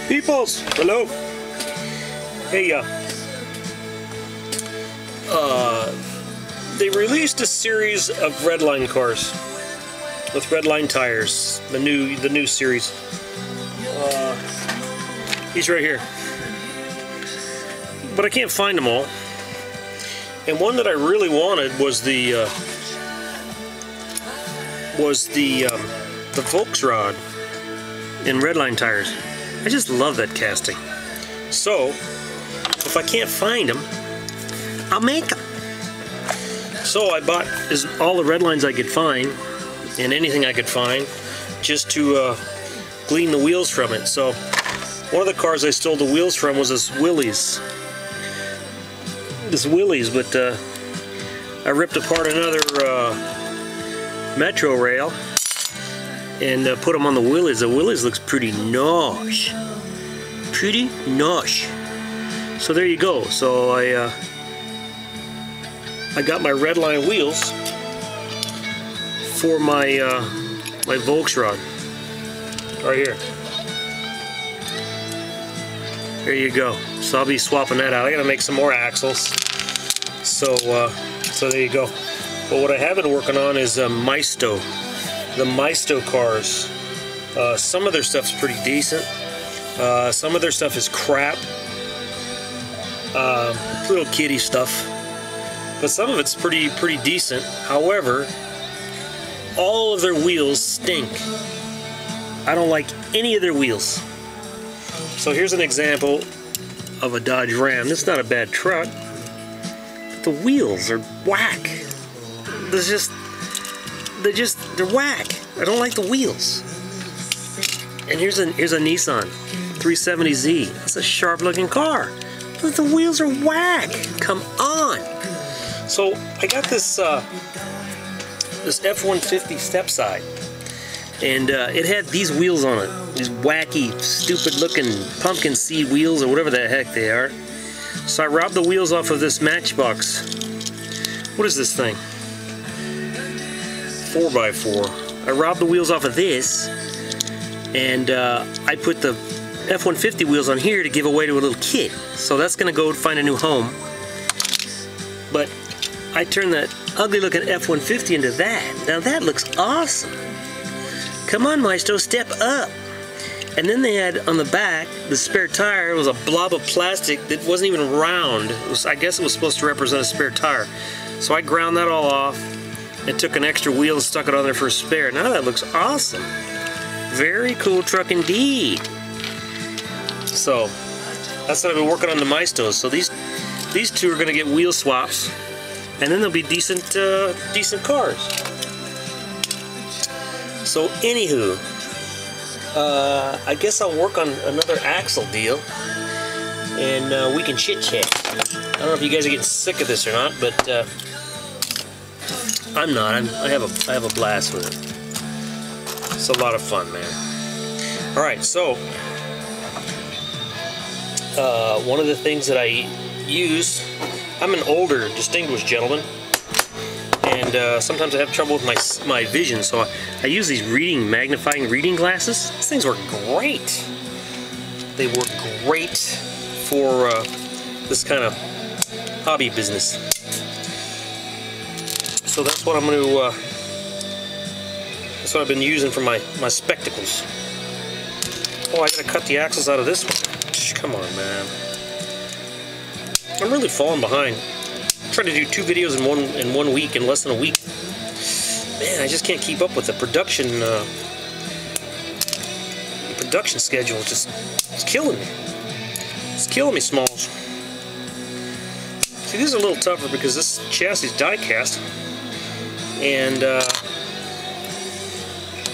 Peoples, hello. Hey, they released a series of Redline cars with Redline tires. The new series. He's right here, but I can't find them all. And one that I really wanted was the Volksrod in Redline tires. I just love that casting. So if I can't find them, I'll make them. So I bought all the Redlines I could find, and anything I could find, just to glean the wheels from it. So one of the cars I stole the wheels from was this Willys. But I ripped apart another Metro rail and put them on the Willys. The Willys looks pretty nosh. Pretty nosh. So there you go. So I got my Redline wheels for my my Volksrod. Right here. There you go. So I'll be swapping that out. I gotta make some more axles. So there you go. But what I have been working on is Miasto. The Miasto cars. Some of their stuff's pretty decent. Some of their stuff is crap. Little kiddie stuff. But some of it's pretty decent. However, all of their wheels stink. I don't like any of their wheels. So here's an example of a Dodge Ram. This is not a bad truck, but the wheels are whack. They're whack. I don't like the wheels. And here's a Nissan 370Z. That's a sharp looking car, but the wheels are whack. Come on. So I got this this F-150 step side, and it had these wheels on it. These wacky, stupid looking pumpkin seed wheels, or whatever the heck they are. So I robbed the wheels off of this Matchbox. What is this thing? 4x4. I robbed the wheels off of this, and I put the F-150 wheels on here to give away to a little kid. So that's gonna go find a new home. But I turned that ugly looking F-150 into that. Now that looks awesome. Come on, Miasto, step up. And then they had on the back, the spare tire was a blob of plastic that wasn't even round. I guess it was supposed to represent a spare tire. So I ground that all off and took an extra wheel and stuck it on there for a spare. Now that looks awesome. Very cool truck indeed. So that's what I've been working on the Miastos. So these two are gonna get wheel swaps, and then they'll be decent cars. So anywho, I guess I'll work on another axle deal, and we can chit chat. I don't know if you guys are getting sick of this or not, but I'm not. I have a blast with it. It's a lot of fun, man. All right, so one of the things that I use, I'm an older, distinguished gentleman, and sometimes I have trouble with my vision, so I use these magnifying reading glasses. These things work great. They work great for this kind of hobby business. So that's what I'm going to. That's what I've been using for my spectacles. Oh, I gotta cut the axles out of this one. Come on, man. I'm really falling behind. I'm trying to do 2 videos in one week, in less than a week. Man, I just can't keep up with the production schedule. It's killing me. It's killing me, Smalls. See, these are a little tougher because this chassis is die cast, and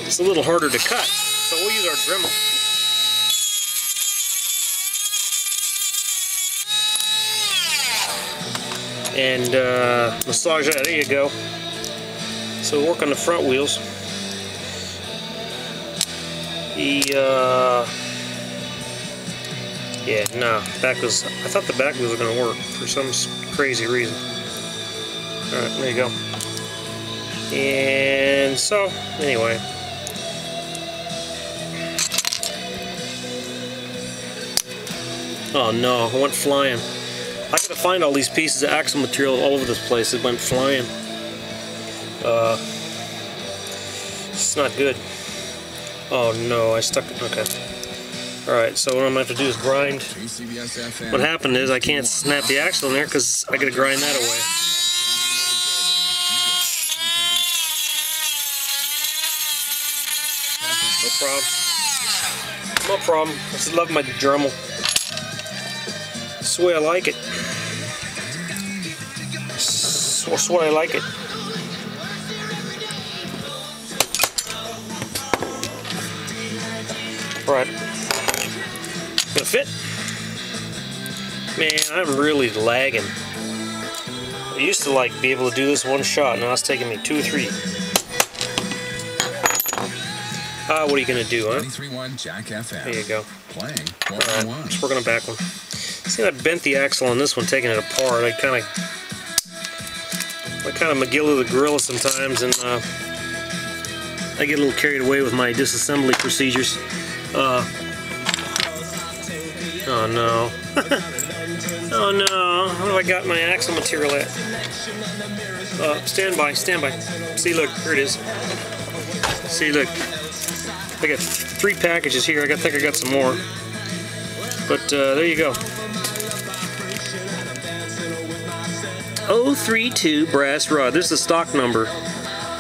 it's a little harder to cut. So we'll use our Dremel. And massage that. There you go. So we'll work on the front wheels. Yeah, no, back wheels. I thought the back wheels were going to work for some crazy reason. Alright, there you go. And so, anyway. Oh no, it went flying. I gotta find all these pieces of axle material all over this place. It went flying. It's not good. Oh no, I stuck it. Okay. Alright, so what I'm gonna have to do is grind. What happened is I can't snap the axle in there because I gotta grind that away. No problem. No problem. I just love my Dremel. That's the way I like it. That's the way I like it. Right. Gonna fit? Man, I'm really lagging. I used to like be able to do this one shot. Now it's taking me 2 or 3. What are you gonna do, huh? There you go. Alright, let's work on a back one. See, I bent the axle on this one, taking it apart. I kind of McGill the gorilla sometimes, and I get a little carried away with my disassembly procedures. Oh no. Oh no. How have I got my axle material at? Stand by, stand by. See, look, here it is. See, look. I got 3 packages here. I think I got some more. But there you go. 032 brass rod. This is the stock number.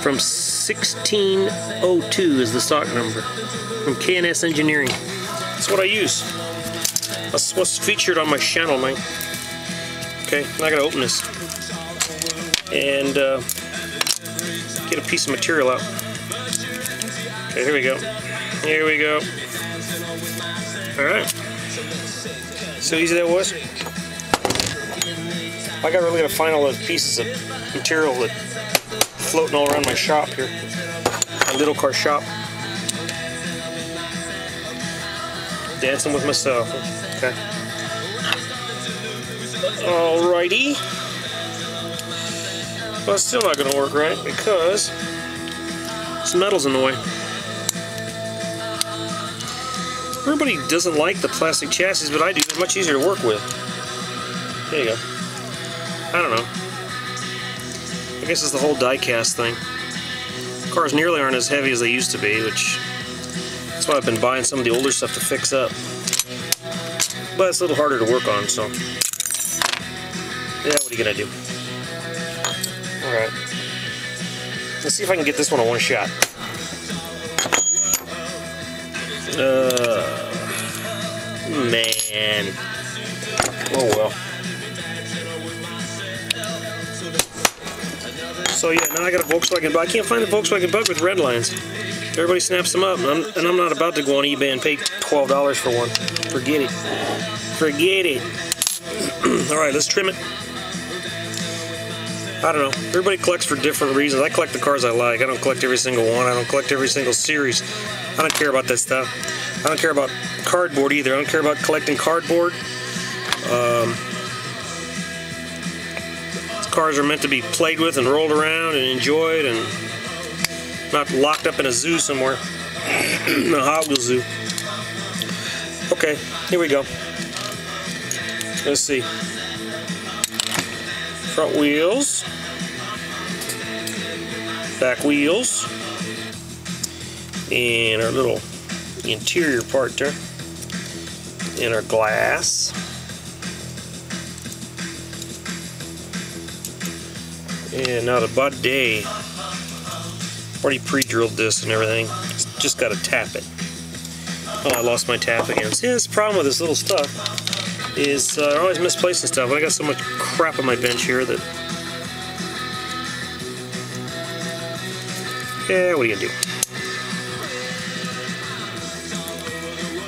From 1602 is the stock number. From K&S Engineering. That's what I use. That's what's featured on my channel, man. Okay, now I gotta open this. And get a piece of material out. Okay, here we go. Here we go. Alright. So easy that was. I really gotta find all those pieces of material that floating all around my shop here. My little car shop. Dancing with myself. Okay. Alrighty. Well, it's still not gonna work right because this metal's in the way. Everybody doesn't like the plastic chassis, but I do. They're much easier to work with. There you go. I don't know. I guess it's the whole die-cast thing. Cars nearly aren't as heavy as they used to be, which that's why I've been buying some of the older stuff to fix up. But it's a little harder to work on, so yeah, what are you gonna do? Alright. Let's see if I can get this one in one shot. Man. Oh well. So yeah, now I got a Volkswagen Bug. I can't find the Volkswagen Bug with red lines. Everybody snaps them up, and I'm not about to go on eBay and pay $12 for one. Forget it. Forget it. Alright, let's trim it. I don't know. Everybody collects for different reasons. I collect the cars I like. I don't collect every single one. I don't collect every single series. I don't care about that stuff. I don't care about cardboard either. I don't care about collecting cardboard. Cars are meant to be played with and rolled around and enjoyed and not locked up in a zoo somewhere. A Hot Wheels zoo. Okay, here we go. Let's see. Front wheels. Back wheels. And our little interior part there. And our glass. And now the body. Already pre-drilled this and everything. Just got to tap it. Oh, I lost my tap again. See, that's the problem with this little stuff. Is I always misplacing stuff. I got so much crap on my bench here that. Yeah, what are you gonna do?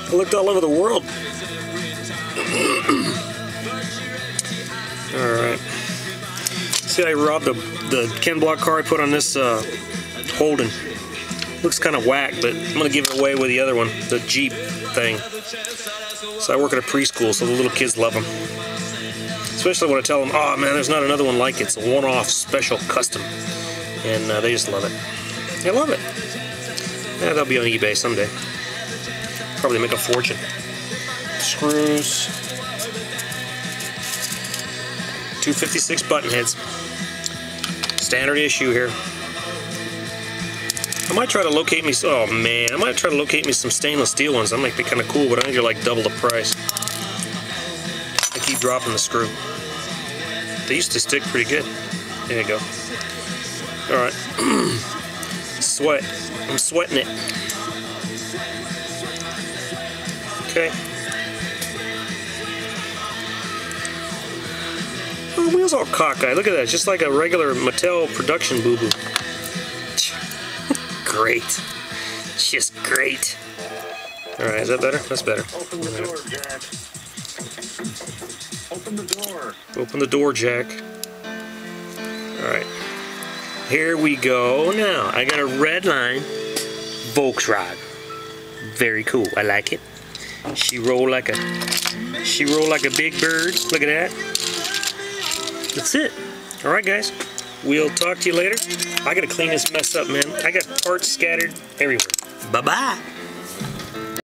I looked all over the world. Alright. See, I robbed the Ken Block car I put on this Holden. Looks kind of whack, but I'm going to give it away with the other one, the Jeep thing. So I work at a preschool, so the little kids love them. Especially when I tell them, oh man, there's not another one like it. It's a one-off, special, custom. And they just love it. They love it. Yeah, they'll be on eBay someday. Probably make a fortune. Screws. 256 button heads. Standard issue here. I might try to locate me. Oh man, I might try to locate me some stainless steel ones. That might be kind of cool, but I think they're like double the price. I keep dropping the screw. They used to stick pretty good. There you go. All right. Sweat. I'm sweating it. Okay. Oh, the wheel's all cockeyed. Look at that. It's just like a regular Mattel production boo-boo. Great. Just great. Alright, is that better? That's better. Open the door, Jack. Open the door. Open the door, Jack. Alright. Here we go. Now, I got a Redline Volksrod. Very cool. I like it. She roll like a big bird. Look at that. That's it. Alright, guys. We'll talk to you later. I gotta clean this mess up, man. I got parts scattered everywhere. Bye-bye.